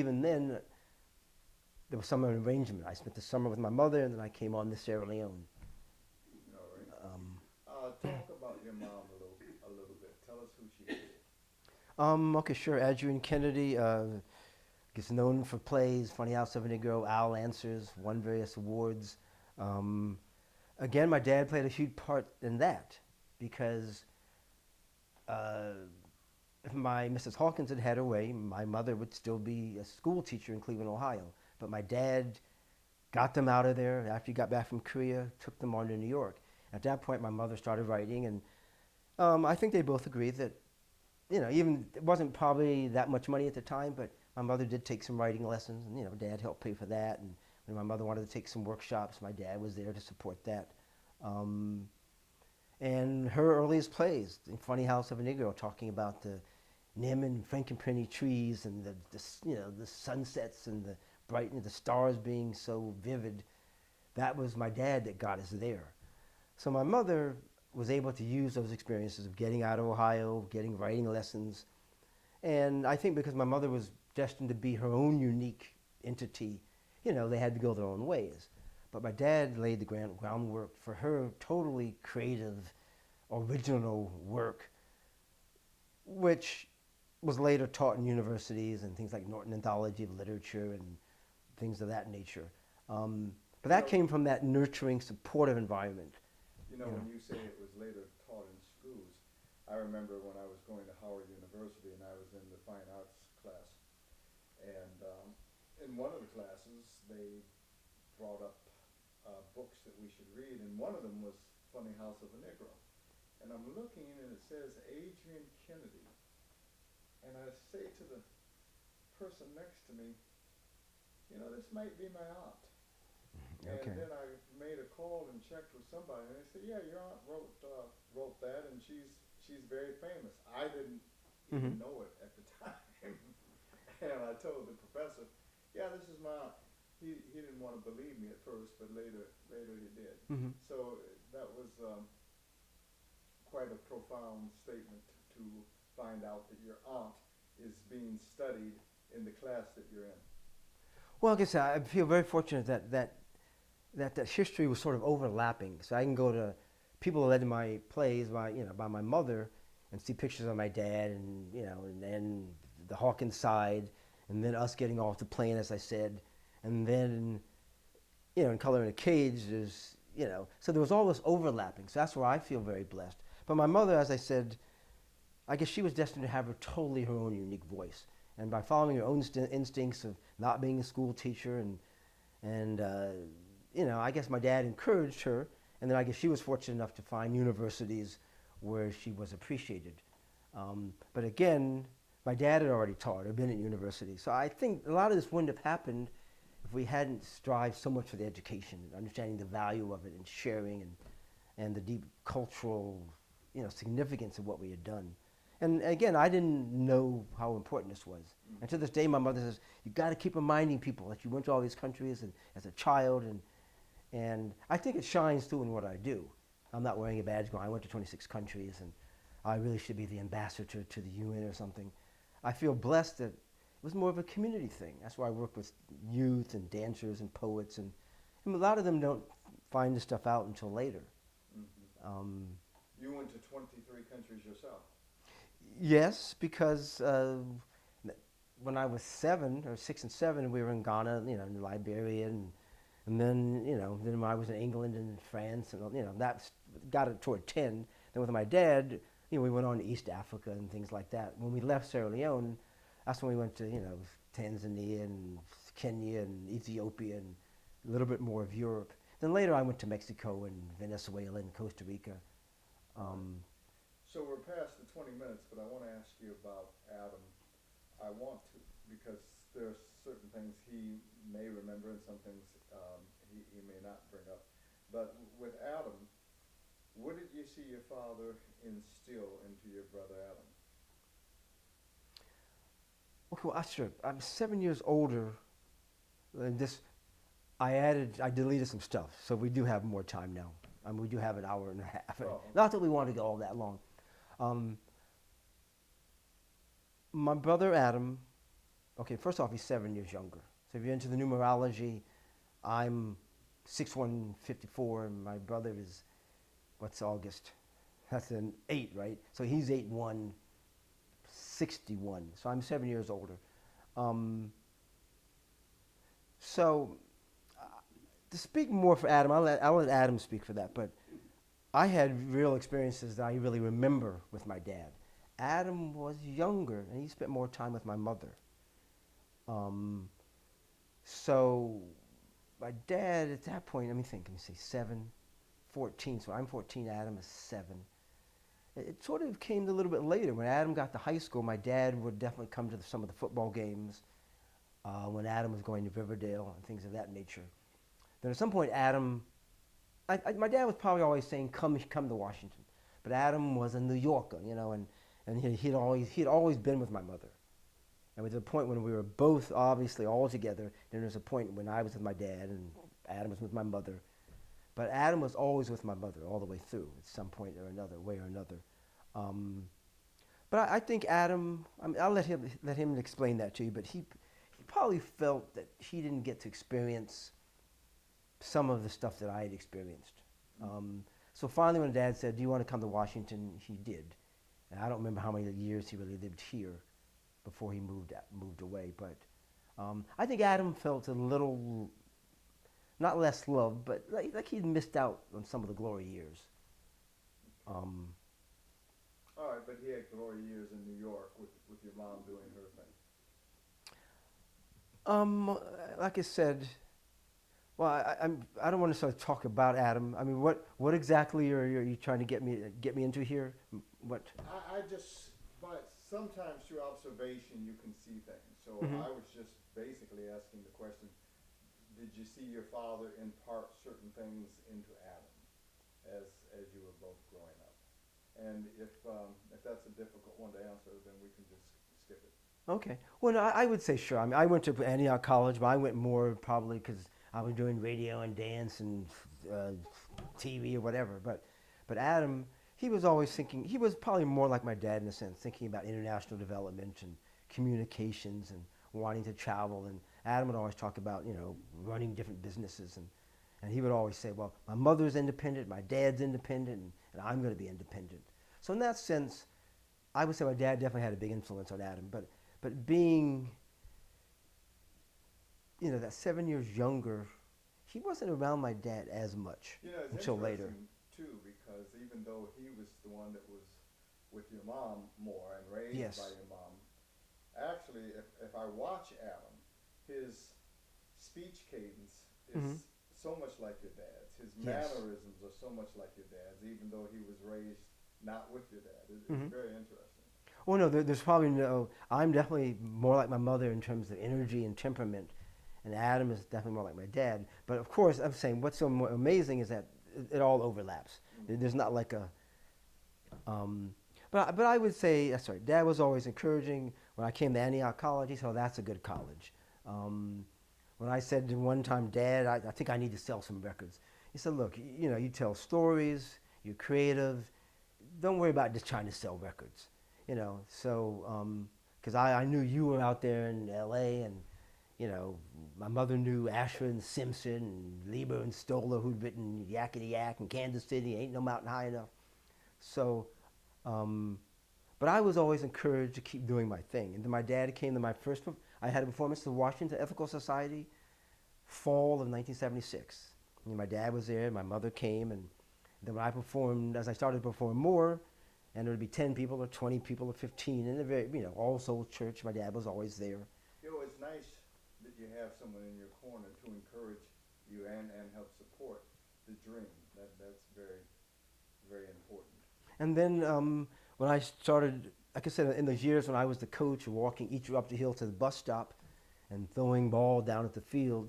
even then, there was some arrangement. I spent the summer with my mother, and then I came on to Sierra Leone. All right. Um, Talk about your mom a little bit. Tell us who she is. okay, sure. Adrian Kennedy gets known for plays, Funny House of a Negro, Owl Answers, won various awards. Um, Again, my dad played a huge part in that because uh, if my Mrs. Hawkins had had her way, my mother would still be a school teacher in Cleveland, Ohio. But my dad got them out of there after he got back from Korea, took them on to New York. At that point, my mother started writing, and I think they both agreed that, even it wasn't probably that much money at the time, but my mother did take some writing lessons, and Dad helped pay for that. And when my mother wanted to take some workshops, my dad was there to support that. Um, and her earliest plays, in Funny House of a Negro, talking about the Nim and Frankenpenny trees and the sunsets and the brightness, the stars being so vivid. That was my dad that got us there. So my mother was able to use those experiences of getting out of Ohio, getting writing lessons, and I think because my mother was destined to be her own unique entity, they had to go their own ways. But my dad laid the groundwork for her totally creative, original work, which was later taught in universities and things like Norton Anthology of Literature and things of that nature. But You that know, came from that nurturing, supportive environment. You know. when you say it was later taught in schools, I remember when I was going to Howard University and I was in the fine arts class, and in one of the classes they brought up books that we should read, and one of them was Funny House of a Negro. And I'm looking and it says Adrian Kennedy, and I say to the person next to me, this might be my aunt. And Okay. then I made a call and checked with somebody, and they said, "Yeah, your aunt wrote that, and she's very famous." I didn't Mm-hmm. even know it at the time, and I told the professor, "Yeah, this is my aunt." He didn't want to believe me at first, but later he did. Mm-hmm. So that was quite a profound statement to find out that your aunt is being studied in the class that you're in. Well, like I said, I feel very fortunate that history was sort of overlapping. So I can go to people who led to my plays by my mother and see pictures of my dad and then the Hawkins side and then us getting off the plane, as I said, and then in Color in a Cage there's so there was all this overlapping. So that's where I feel very blessed. But my mother, as I said, I guess she was destined to have totally her own unique voice. And by following her own instincts of not being a school teacher and I guess my dad encouraged her, and then I guess she was fortunate enough to find universities where she was appreciated. But again, my dad had already taught or been at university, so I think a lot of this wouldn't have happened if we hadn't strived so much for the education, understanding the value of it, and sharing, and the deep cultural, significance of what we had done. And again, I didn't know how important this was. Mm. And to this day, my mother says, you got to keep reminding people that you went to all these countries and, as a child. And I think it shines through in what I do. I'm not wearing a badge going, I went to 26 countries and I really should be the ambassador to the UN or something. I feel blessed that it was more of a community thing. That's why I work with youth and dancers and poets. And a lot of them don't find this stuff out until later. Mm-hmm. Um, You went to 23 countries yourself. yes, because when I was 6 and 7, we were in Ghana, in Liberia, and then then when I was in England and France, and that got it toward 10. Then with my dad, we went on to East Africa and things like that. When we left Sierra Leone, that's when we went to Tanzania and Kenya and Ethiopia and a little bit more of Europe. Then later I went to Mexico and Venezuela and Costa Rica. All right. Um, So we're past the 20 minutes, but I want to ask you about Adam. I want to, because there are certain things he may remember and some things he may not bring up. But with Adam, what did you see your father instill into your brother Adam? okay, well, sure. I'm 7 years older. And I deleted some stuff, so we do have more time now. We do have an hour and a half. Oh, Not that we want to go all that long. Um, my brother Adam, Okay, first off, he's 7 years younger. So if you're into the numerology, I'm 6'1", 54", and my brother is, what's August? That's an 8, right? So he's 8'1", 61. So I'm 7 years older. Um, so to speak more for Adam, I'll let Adam speak for that. But I had real experiences that I really remember with my dad. Adam was younger, and he spent more time with my mother. Um, so my dad at that point, let me see, 7, 14. So I'm 14, Adam is 7. It sort of came a little bit later. When Adam got to high school, my dad would definitely come to some of the football games when Adam was going to Riverdale and things of that nature. Then at some point, Adam, my dad was probably always saying, come to Washington. But Adam was a New Yorker, and he'd always been with my mother. And with the point when we were both obviously all together, then there was a point when I was with my dad and Adam was with my mother. But Adam was always with my mother all the way through at some point or another, way or another. Um, but I think Adam, I'll let him explain that to you, but he probably felt that he didn't get to experience some of the stuff that I had experienced. So finally when Dad said, do you want to come to Washington, he did. And I don't remember how many years he really lived here before he moved away. But I think Adam felt a little, not less loved, but like he'd missed out on some of the glory years. All right, but he had glory years in New York with your mom doing her thing. Like I said, well, I don't want to sort of talk about Adam. I mean, what exactly are you trying to get me into here? What? I just, but sometimes through observation you can see things. So Mhm. I was just basically asking the question, did you see your father impart certain things into Adam as you were both growing up? And if that's a difficult one to answer, then we can just skip it. Okay. Well, no, I would say sure. I mean, I went to Antioch College, but I went more probably because I was doing radio and dance and uh, TV or whatever. But Adam, he was always thinking. He was probably more like my dad in a sense, thinking about international development and communications and wanting to travel. And Adam would always talk about running different businesses and he would always say, well, my mother's independent, my dad's independent, and I'm going to be independent. So in that sense, I would say my dad definitely had a big influence on Adam. But being, that 7 years younger, he wasn't around my dad as much You know, it's until later. interesting too because even though he was the one that was with your mom more and raised Yes. by your mom, actually, if I watch Adam, his speech cadence is Mhm. so much like your dad's. His Yes. mannerisms are so much like your dad's, even though he was raised not with your dad. It's Mhm. very interesting. Well, no, there's probably no. I'm definitely more like my mother in terms of energy and temperament, and Adam is definitely more like my dad. But of course, I'm saying what's so amazing is that it all overlaps. There's not like a. Um, but I would say that's right. Dad was always encouraging. When I came to Antioch College, he said, "Oh, that's a good college." Um, when I said to one time, Dad, I think I need to sell some records. He said, "Look, you tell stories. You're creative. Don't worry about just trying to sell records." So because I knew you were out there in L.A. and my mother knew Ashford and Simpson and Lieber and Stoller who'd written Yakety Yak and Kansas City, Ain't No Mountain High Enough. So, um, but I was always encouraged to keep doing my thing. And then my dad came to I had a performance at the Washington Ethical Society, fall of 1976. And my dad was there, my mother came, and then when I performed, as I started to perform more, and there would be 10 people or 20 people or 15 in a very, All Souls Church. My dad was always there. It's nice that you have someone in your corner to encourage you and help support the dream. That's very, very important. And then when I started, like I said, in those years when I was the coach, walking each up the hill to the bus stop and throwing ball down at the field,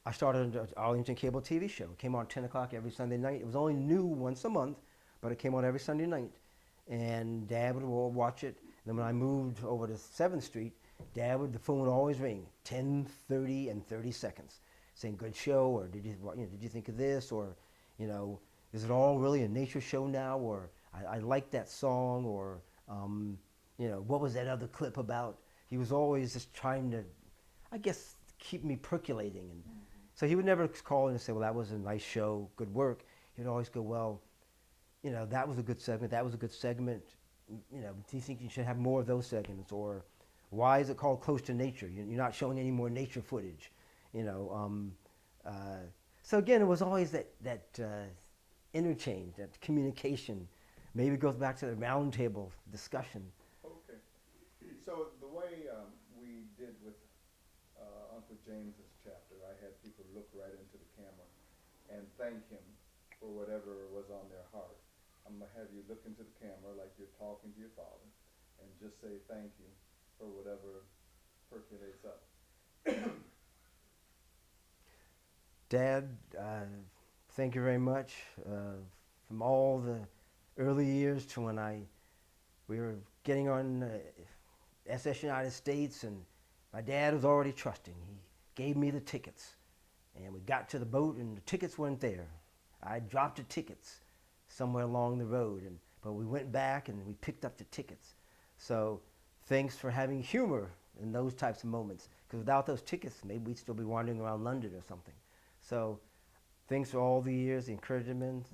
I started an Arlington cable TV show. It came on 10 o'clock every Sunday night. It was only new once a month, but it came on every Sunday night. And Dad would watch it. And then when I moved over to 7th Street, the phone would always ring, 10:30 and 30 seconds, saying, good show, or did you think of this, or, is it all really a nature show now, or I like that song, or You know, what was that other clip about? He was always just trying to, I guess, keep me percolating. And so he would never call in and say, well, that was a nice show, good work. He'd always go, well, you know, that was a good segment, that was a good segment. You know, do you think you should have more of those segments? Or why is it called Close to Nature? You're not showing any more nature footage. You know, so again, it was always that interchange, that communication. Maybe it goes back to the roundtable discussion. Okay. So the way we did with Uncle James's chapter, I had people look right into the camera and thank him for whatever was on their heart. I'm gonna have you look into the camera like you're talking to your father, and just say thank you for whatever percolates up. Dad, thank you very much. From all the early years to when we were getting on SS United States, and my dad was already trusting. He gave me the tickets, and we got to the boat, and the tickets weren't there. I dropped the tickets somewhere along the road, but we went back and we picked up the tickets. So thanks for having humor in those types of moments, because without those tickets, maybe we'd still be wandering around London or something. So thanks for all the years, the encouragement,